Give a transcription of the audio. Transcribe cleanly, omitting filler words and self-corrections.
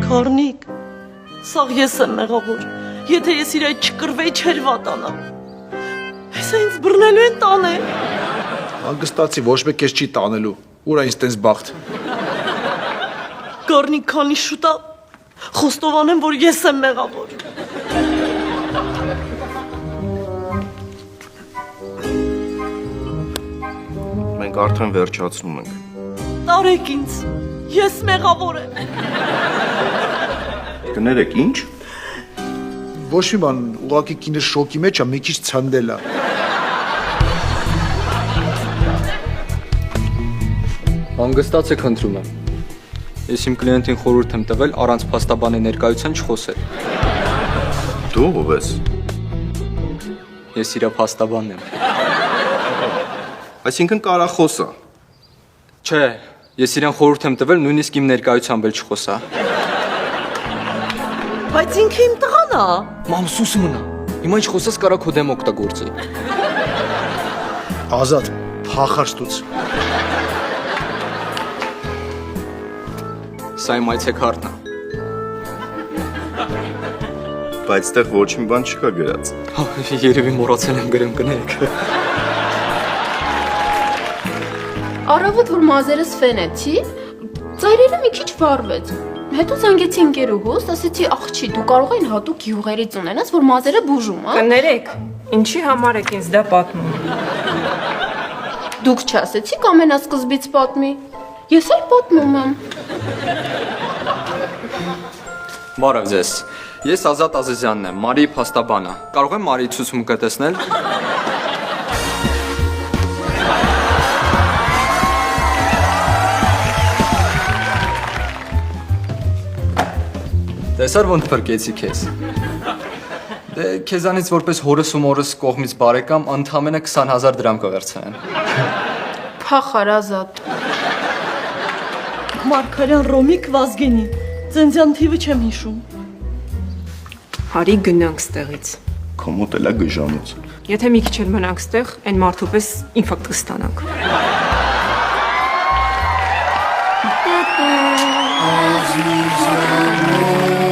Գառնիկ, սաղ ես եմ մեղավոր, եթե ես իր այդ չկրվեի չեր վատանա, ես ինձ բռնելու են տանել։ Հանգստացի, ոչ մեկ ես չի տանելու, ուր այնց տենց բաղթ։ Գառնիկ, քանի շուտա, խոստովանեմ, որ ես եմ մեղավոր։ Մենք արդեն վերջացնում ենք։ Տարեք ինձ, ես մեղավոր եմ։ Կներեք, ինչ։ Ոչ մի բան, ուղղակի կինը շոկի մեջ է, մի քիչ ցնդել է։ Հանգստացեք, խնդրում եմ։ Ես իմ կլիենտին խորհուրդ եմ տվել առանց փաստաբանի ներկայության չխոսել։ Դու ով ես։ Ես իր փաստաբանն եմ։ Այսինքն կարախոս է։ Չէ, ես իրեն խորհուրդ եմ տվել նույնիսկ իմ ներկայությամբ էլ չխոսա։ Բայց ինքը իմ տղան է։ Մամ, սուս մնա։ Հիմա ինչ խոսես կարա քո դեմ օգտագործի։ Ազատ, փախար ստուց։ Սա իմ այցեքարտն է։ Բայց այդտեղ ոչ մի բան չկա գրած։ Երևի մոռացել եմ գրեմ, կներեք։ Առավոտ որ մազերս ֆենեցի, ծայրերը մի քիչ վառվեց։ Հետո զանգեցի ընկերուհուս, ասեցի աղջի, դու կարող ես հատուկ յուղերից ունենաս, որ մազերը բուժում, հա։ Կներեք, ինչի համար եք ինձ դա պատմում։ Դուք չասեցիք ամենասկզբից պատմի։ Ես էլ պատմում եմ։ Բարև ձեզ։ Ես Ազատ Ազիզյանն եմ, Մարիի փաստաբանը։ Կարող եմ Մարիի ցուցմունքը տեսնել։ Տեսար ոնց փրկեցի քեզ։ Դե քեզանից որպես հորս ու մորս կողմից բարեկամ ընդամենը 20,000 դրամ կվերցնեն։ Փախար Ազատ։ Մարգարյան Ռոմիկ Վազգենի, ծնձյան թիվը չեմ հիշում։ Հարի գնանք ստեղից։ Քո մոտ էլա գժանոց։ Եթե մի քիչ էլ մնանք ստեղ, այն մարդու պես ինֆարկտ կստանանք։ Azizem